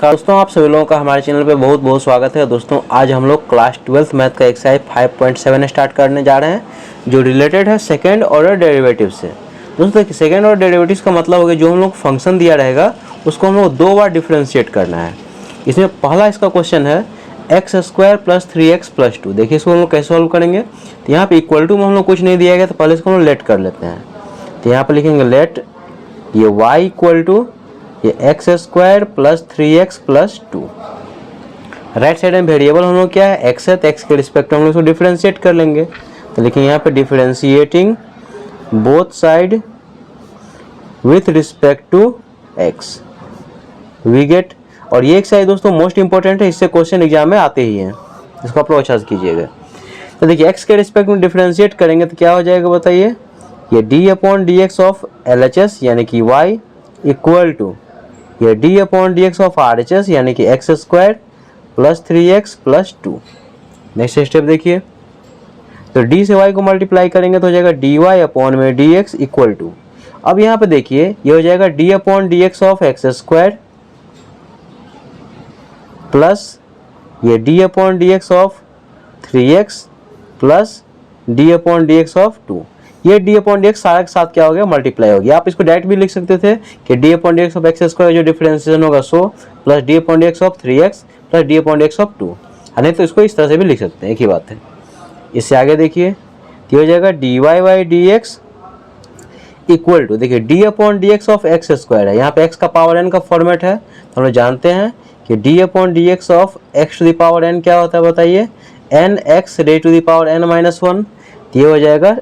नमस्कार दोस्तों, आप सभी लोगों का हमारे चैनल पे बहुत बहुत स्वागत है। दोस्तों आज हम लोग क्लास 12th मैथ का एक्सरसाइज 5.7 स्टार्ट करने जा रहे हैं जो रिलेटेड है सेकेंड ऑर्डर डेरिवेटिव से। दोस्तों देखिए, सेकेंड ऑर्डर डेरिवेटिव का मतलब हो गया जो हम लोग फंक्शन दिया रहेगा उसको हम लोग 2 बार डिफ्रेंशिएट करना है। इसमें पहला इसका क्वेश्चन है x² + 3x + 2। देखिए इसको हम लोग कैसे सॉल्व करेंगे। तो यहाँ पे इक्वल टू में हम लोग कुछ नहीं दिया गया तो पहले इसको हम लोग लेट कर लेते हैं। तो यहाँ पर लिखेंगे लेट ये y इक्वल टू ये x² + 3x + 2। राइट साइड में वेरिएबल हम लोग क्या है x है, तो x के रिस्पेक्ट हम लोग इसको डिफरेंशिएट कर लेंगे। तो लिखेंगे यहाँ पे differentiating both side with respect to x we get. और ये एक्सरसाइज दोस्तों मोस्ट इंपॉर्टेंट है, इससे क्वेश्चन एग्जाम में आते ही हैं, इसको आप लोग अच्छा से कीजिएगा। तो देखिए x के रिस्पेक्ट में डिफरेंशिएट करेंगे तो क्या हो जाएगा बताइए। ये d/dx ऑफ LHS यानी कि y इक्वल टू ये d/dx ऑफ RHS यानी कि x² + 3x + 2। नेक्स्ट स्टेप देखिए, तो d से y को मल्टीप्लाई करेंगे तो हो जाएगा dy/dx इक्वल टू। अब यहाँ पे देखिए ये हो जाएगा d/dx ऑफ x² प्लस ये d/dx of 3x plus d/dx of 2। ये d/dx सारा के साथ क्या हो गया मल्टीप्लाई हो गया। आप इसको डायरेक्ट भी लिख सकते थे कि d/dx ऑफ x² जो डिफरेंशिएशन होगा 100 plus d/dx of 3x plus d/dx of 2, नहीं तो इसको इस तरह से भी लिख सकते हैं, एक ही बात है। इससे आगे देखिए ये हो जाएगा dy/dx इक्वल टू देखिए d/dx ऑफ x² है, यहाँ पे x का पावर n का फॉर्मेट है तो हम लोग जानते हैं कि d/dx ऑफ x⁴n क्या होता है बताइए, nx n-1। ये हो जाएगा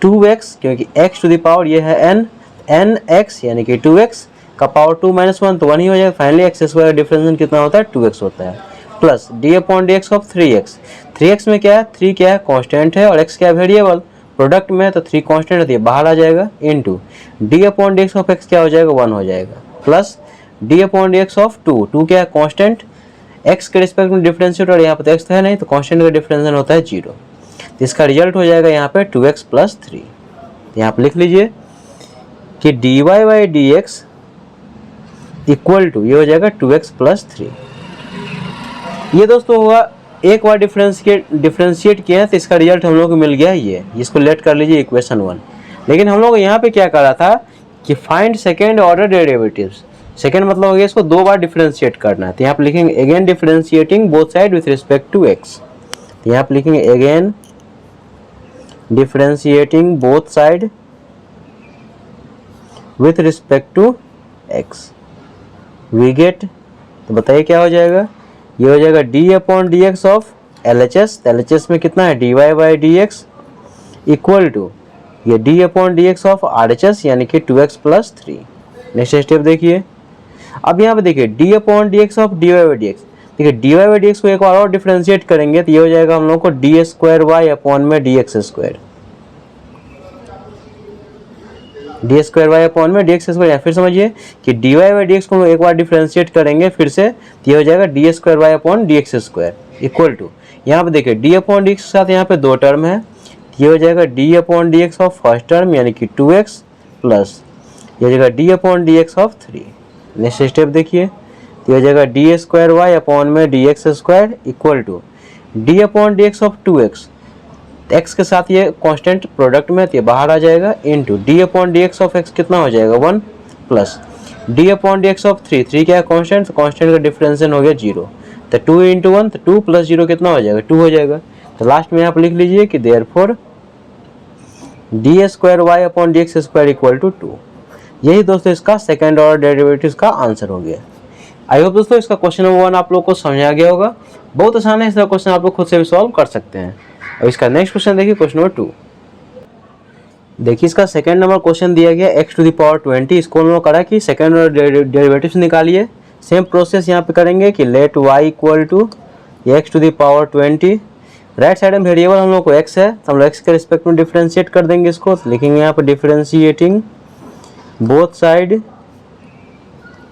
2x क्योंकि x⁴ ये है n, nx यानी कि 2x का पावर 2 - 1 तो 1 ही हो जाएगा। फाइनली x² का डिफरेंशिएशन कितना होता है 2x होता है। Plus d/dx of 3x, 3x में क्या है 3 क्या है कांस्टेंट है और x क्या है वेरिएबल, प्रोडक्ट में तो 3 कांस्टेंट होती है बाहर आ जाएगा, इनटू d/dx ऑफ x क्या हो जाएगा 1 हो जाएगा, प्लस d/dx ऑफ 2, 2 क्या है कांस्टेंट, x के रिस्पेक्ट में डिफरेंशिएट और यहाँ पे x है नहीं तो कांस्टेंट का डिफरेंशिएशन होता है 0। तो इसका रिजल्ट हो जाएगा यहाँ पे 2x + 3। यहाँ पे लिख लीजिए कि dy/dx इक्वल टू ये हो जाएगा 2x + 3। ये दोस्तों हुआ एक बार डिफरेंशिएट किया है तो इसका रिजल्ट हम लोग को मिल गया ये, इसको लेट कर लीजिए इक्वेशन 1। लेकिन हम लोग यहाँ पे क्या करा था कि find second order derivatives. Second मतलब हो गया इसको 2 बार डिफरेंशिएट करना है। तो यहाँ पे लिखेंगे again differentiating both side with respect to x। तो यहाँ पे लिखेंगे again differentiating both side with respect to x we get. तो बताइए क्या हो जाएगा, ये हो जाएगा d/dx ऑफ LHS, LHS में कितना है dy/dx इक्वल टू ये d/dx ऑफ RHS यानी कि 2x + 3। नेक्स्ट स्टेप देखिए, अब यहाँ पे देखिए d/dx ऑफ dy/dx, देखिए dy/dx को एक बार और डिफरेंशिएट करेंगे तो ये हो जाएगा हम लोग को d²y/dx², d²y/dx²। फिर समझिए कि dy/dx को एक बार डिफरेंशिएट करेंगे फिर से तो ये हो जाएगा d²y/dx² इक्वल टू, यहाँ पे देखिए d/dx के साथ यहाँ पे 2 टर्म है, ये हो जाएगा d/dx ऑफ फर्स्ट टर्म यानी कि 2x प्लस ये हो जाएगा d/dx ऑफ 3। नेक्स्ट स्टेप देखिए, तो हो जाएगा d²y/dx² equal to d/dx of 2x, x के साथ ये कांस्टेंट प्रोडक्ट में तो ये बाहर आ जाएगा, इनटू d/dx ऑफ x कितना हो जाएगा 1 प्लस d/dx ऑफ 3, 3 क्या है कांस्टेंट, तो कांस्टेंट का डिफरेंशिएशन हो गया 0। तो 2 × 1 तो 2 + 0 कितना हो जाएगा 2 हो जाएगा। तो लास्ट में यहाँ पर लिख लीजिए कि देयरफॉर d²y/dx² इक्वल टू 2। यही दोस्तों इसका सेकेंड ऑर्डर डेरिवेटिव्स का आंसर हो गया। आई होप दोस्तों इसका क्वेश्चन नंबर 1 आप लोग को समझ आ गया होगा। बहुत आसान है, इसका क्वेश्चन आप लोग खुद से भी सॉल्व कर सकते हैं। और इसका नेक्स्ट क्वेश्चन देखिए क्वेश्चन नंबर 2। देखिए इसका सेकंड नंबर क्वेश्चन दिया गया x⁴20। इसको हम लोग करा कि सेकंड ऑर्डर डेरिवेटिव्स निकालिए। सेम प्रोसेस यहाँ पे करेंगे कि let y equal to x⁴20। Right side में वेरिएबल हम लोग को x है तो हम लोग x के रिस्पेक्ट में डिफरेंशिएट कर देंगे इसको। तो लिखेंगे यहाँ पर differentiating both side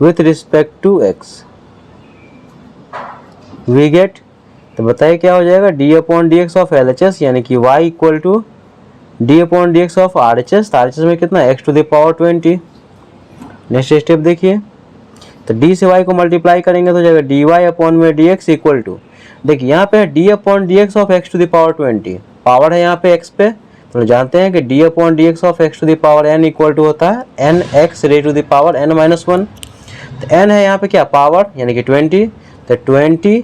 with respect to x we get. तो बताइए क्या हो जाएगा d/dx ऑफ LHS यानी कि y equal to d/dx of RHS, RHS में कितना x⁴20। नेक्स्ट स्टेप देखिए तो डी से वाई को मल्टीप्लाई करेंगे तो हो जाएगा डी वाई अपॉन में डी एक्स इक्वल टू, देखिए यहाँ पे है d upon D x of x to the power 20, power है यहाँ पे एक्स पे, तो जानते हैं कि d upon D x of x to the power n equal to होता है n x raise to the power N minus 1। तो एन है यहाँ पे क्या, पावर यानी कि 20, तो 20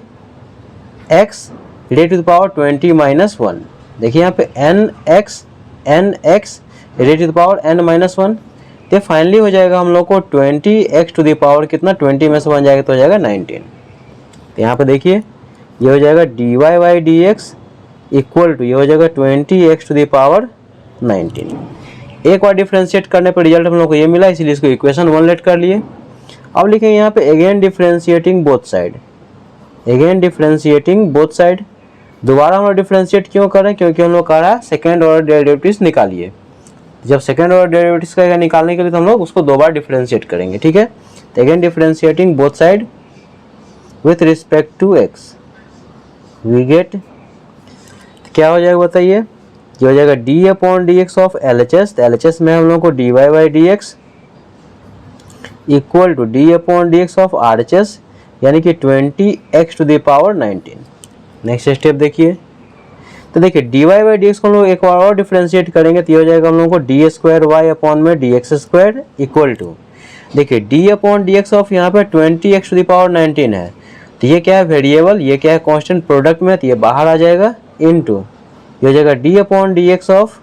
x raise to the power 20 minus 1। देखिए यहाँ पे n x raise to the power N minus 1। तो फाइनली हो जाएगा हम लोग को 20 एक्स टू द पावर कितना, 20 में से 1 जाएगा तो हो जाएगा 19। तो यहाँ पे देखिए ये हो जाएगा d y by d x equal to, ये हो जाएगा 20 एक्स टू द पावर 19। एक बार डिफ्रेंशिएट करने पर रिजल्ट हम लोग को ये मिला, इसीलिए इसको इक्वेशन 1 लेट कर लिए। अब लिखेंगे यहाँ पे again differentiating both side, again differentiating both side. दोबारा हम लोग डिफ्रेंशिएट क्यों कर रहे हैं, क्योंकि हम लोग कह रहा है सेकेंड ऑर्डर डेरिवेटिव्स निकालिए। जब सेकेंड ऑर्डर डेरिवेटिव्स का निकालने के लिए तो हम लोग उसको दो बार डिफ्रेंशिएट करेंगे, ठीक है। तो again differentiating both side with respect to x we get, क्या हो जाएगा बताइए, ये हो जाएगा D upon D x of L H S. तो एल एच एस में हम लोग को d y by d x equal to d upon D x of R H S, यानी कि 20 x to the power 19। Next step देखिए, तो देखिए d y by d x को हम लोग एक बार और डिफ्रेंशिएट करेंगे तो ये हो जाएगा हम लोग को डी स्क्वायर वाई अपॉन में D x square equal to, देखिए D upon D x of यहाँ पे 20 एक्स टू द पावर 19 है, तो ये क्या है वेरिएबल, ये क्या है कांस्टेंट प्रोडक्ट में, तो ये बाहर आ जाएगा इनटू, ये हो जाएगा D upon D x of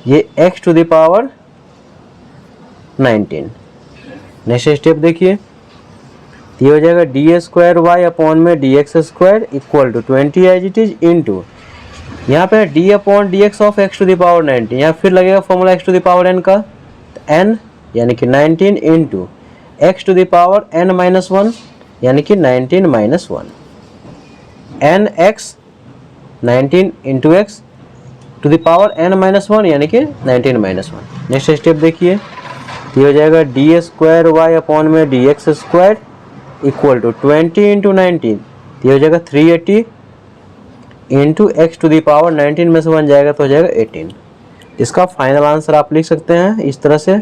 ये X to the power 19। Next step देखिए, ये हो जाएगा डी स्क्वायर वाई अपॉन में D x square equal to 20 as it is into, यहाँ पे D upon D x of x to the power 19, यहाँ फिर लगेगा formula X to the power N का, एन यानी कि 19 into x to the power N minus 1 यानी कि 19 minus 1, n x 19 into x to the power N minus 1 यानी कि 19 माइनस 1। नेक्स्ट स्टेप देखिए, ये हो जाएगा डी स्क्वायर वाई अपॉन में D x square equal to 20 into 19, ये हो जाएगा 380 into x to the power 19 में से 1 जाएगा तो हो जाएगा 18। इसका फाइनल आंसर आप लिख सकते हैं इस तरह से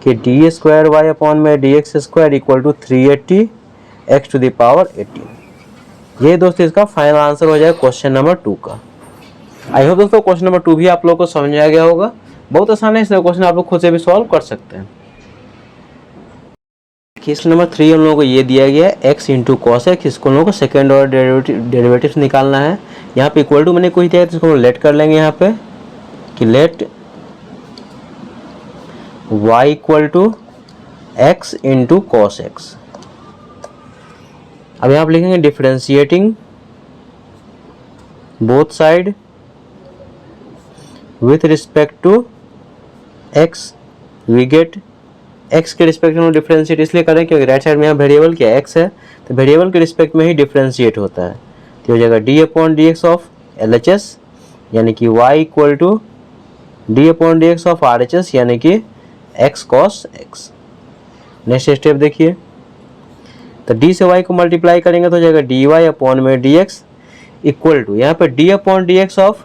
कि डी स्क्वायर वाई अपॉन में D x square equal to 380 x to the power 18। ये दोस्तों इसका फाइनल आंसर हो जाएगा क्वेश्चन नंबर 2 का। आई होप दोस्तों क्वेश्चन नंबर 2 भी आप लोगों को समझ आ गया होगा। बहुत आसान है, इस क्वेश्चन आप लोग खुद से भी सॉल्व कर सकते हैं। क्वेश्चन नंबर 3 हम लोगों को ये दिया गया है x इंटू कॉस एक्स, इसको हम लोगों को सेकेंड ऑर्डर डेरिवेटिव्स निकालना है। यहाँ पे इक्वल टू मैंने कोई दिया है तो इसको लेट कर लेंगे यहाँ पे कि let y equal to x into cos x. अब यहाँ पे लिखेंगे differentiating both side with respect to x we get, x के रिस्पेक्ट में डिफरेंशिएट इसलिए करें क्योंकि राइट साइड में यहाँ वेरिएबल क्या x है, तो वेरिएबल के रिस्पेक्ट में ही डिफरेंशिएट होता है। तो हो जाएगा D upon D x of L H S यानी कि y equal to d upon D x of R H S यानी कि x cos x. Next step देखिए, तो d से y को मल्टीप्लाई करेंगे तो हो जाएगा डी वाई अपॉन में डी एक्स इक्वल टू, यहाँ पे d upon D x of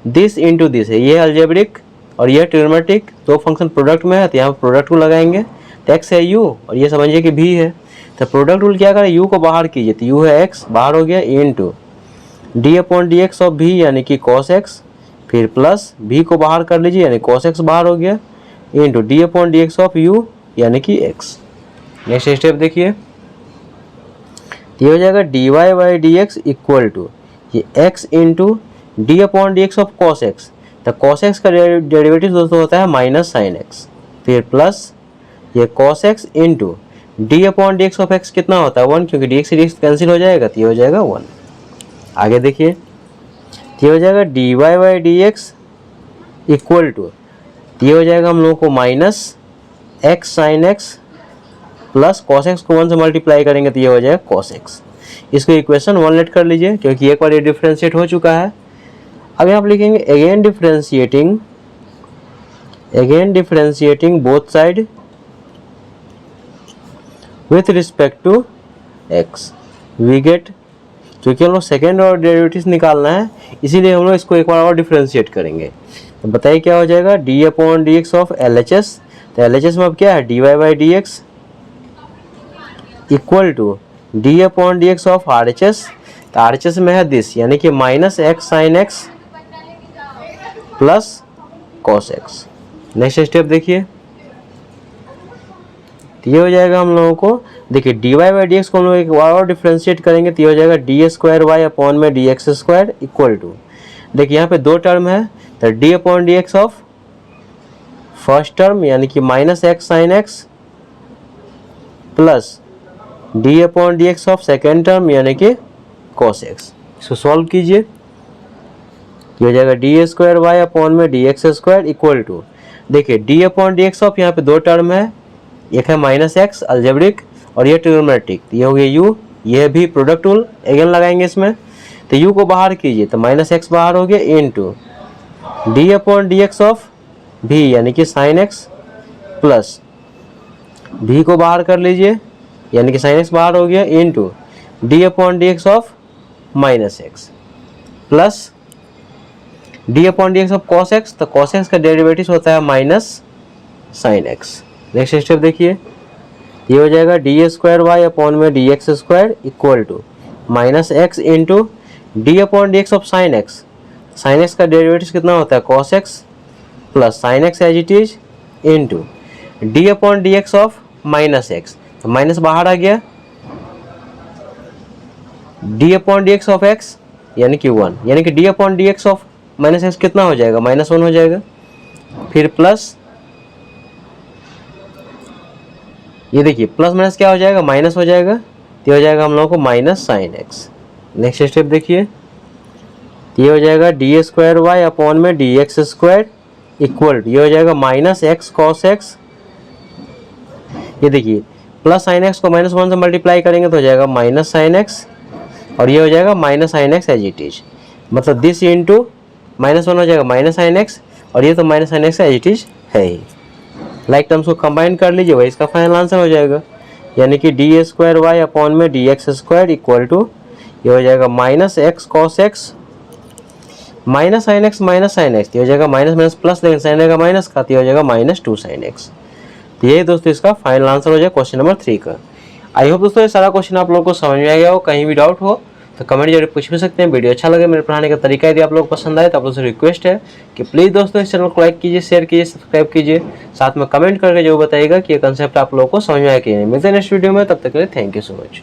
this into this है, ये अलजेब्रिक और ये ट्रिग्नोमेट्रिक, दो फंक्शन प्रोडक्ट में है तो यहाँ प्रोडक्ट रूल लगाएंगे। तो x है u और ये समझिए कि v है, तो प्रोडक्ट रूल क्या करें, u को बाहर कीजिए तो u है x बाहर हो गया into d upon D x of v यानी कि cos x, फिर प्लस v को बाहर कर लीजिए यानी cos x बाहर हो गया into d upon D x of u यानी कि x। नेक्स्ट स्टेप देखिए, ये हो जाएगा d y by d x equal to ये x into d upon D x of cos x, तो cos x का डेरिवेटिव दोस्तों होता है माइनस साइन x, फिर प्लस ये cos x into d upon D x of x कितना होता है 1, क्योंकि डी एक्स कैंसिल हो जाएगा तो ये हो जाएगा 1। आगे देखिए, ये हो जाएगा d y by d x equal to, ये हो जाएगा हम लोगों को minus x sine x plus cos x को 1 से मल्टीप्लाई करेंगे तो ये हो जाएगा cos x। इसको इक्वेशन 1 लेट कर लीजिए क्योंकि एक बार ये डिफरेंशिएट हो चुका है। अब यहाँ पर लिखेंगे again differentiating both side with respect to x we get, क्योंकि हम लोग सेकेंड ऑर्डर डेरिवेटिव्स निकालना है इसीलिए हम लोग इसको एक बार और डिफरेंशिएट करेंगे। तो बताइए क्या हो जाएगा, D upon D x of L H S, तो एल एच एस में अब क्या है d y by d x equal to d upon D x of R H S. तो आर एच एस में है दिस, यानी कि minus x sine x plus cos x. Next step देखिए, ये हो जाएगा हम लोगों को, देखिए d y by d x को हम लोग एक बार और डिफ्रेंशिएट करेंगे तो ये हो जाएगा डी स्क्वायर वाई अपॉन में D x square equal to, देखिए यहाँ पे दो टर्म है तो d upon D x of first term यानी कि minus x sine x plus d upon D x of second term यानी कि कॉस एक्स। इसको सॉल्व कीजिए, ये हो जाएगा डी स्क्वायर वाई अपॉन में D x square equal to, देखिए D upon D x of यहाँ पे दो टर्म है, एक है माइनस एक्स अलजेब्रिक और ये ट्रिग्नोमेट्रिक, ये हो गया यू, ये भी प्रोडक्ट रूल अगेन लगाएंगे इसमें, तो यू को बाहर कीजिए तो माइनस एक्स बाहर हो गया into d upon D x of भी यानी कि साइन एक्स प्लस भी को बाहर कर लीजिए यानी कि साइन एक्स बाहर हो गया into d upon D x of minus x plus d upon D x of cos x, तो कॉस एक्स का डेरिवेटिव होता है minus sine x. Next step देखिए, ये हो जाएगा डी स्क्वायर वाई अपॉन में D x square equal to minus x into d upon D x of sine x, sine x का डेरिवेटिव कितना होता है cos x plus sine x as it is into d upon D x of minus x, तो minus बाहर आ गया, D upon D x of x यानी कि 1, यानी कि d upon D x of minus x कितना हो जाएगा -1 हो जाएगा, फिर प्लस ये देखिए प्लस माइनस क्या हो जाएगा माइनस हो जाएगा, तो हो जाएगा हम लोगों को minus sine x. Next step देखिए, ये हो जाएगा डी स्क्वायर वाई अपॉन में डी एक्स स्क्वायर इक्वल, ये हो जाएगा माइनस एक्स कॉस एक्स, ये देखिए प्लस साइन एक्स को -1 से मल्टीप्लाई करेंगे तो हो जाएगा माइनस साइन एक्स और ये हो जाएगा minus sine x as it is, मतलब दिस इंटू -1 हो जाएगा माइनस साइन एक्स और ये तो minus sine x as it is है ही, लाइक टर्म्स को कंबाइन कर लीजिए वही इसका फाइनल आंसर हो जाएगा, यानी कि डी स्क्वायर वाई अपॉन में D x square equal to ये हो जाएगा minus x cos x minus sine x ये हो जाएगा माइनस माइनस प्लस, लेकिन साइन रहेगा माइनस का, तो ये हो जाएगा -2 साइन एक्स। तो यही दोस्तों इसका फाइनल आंसर हो जाएगा क्वेश्चन नंबर 3 का। आई होप दोस्तों ये सारा क्वेश्चन आप लोगों को समझ में आ गया हो, कहीं भी डाउट हो तो कमेंट जरूर पूछ भी सकते हैं। वीडियो अच्छा लगे, मेरे पढ़ाने का तरीका यदि आप लोगों को पसंद आए तो आप लोगों से रिक्वेस्ट है कि प्लीज़ दोस्तों इस चैनल को लाइक कीजिए, शेयर कीजिए, सब्सक्राइब कीजिए, साथ में कमेंट करके जरूर बताइएगा कि ये कंसेप्ट आप लोगों को समझ में आया कि नहीं। मिलते हैं नेक्स्ट वीडियो में, तब तक के लिए थैंक यू सो मच।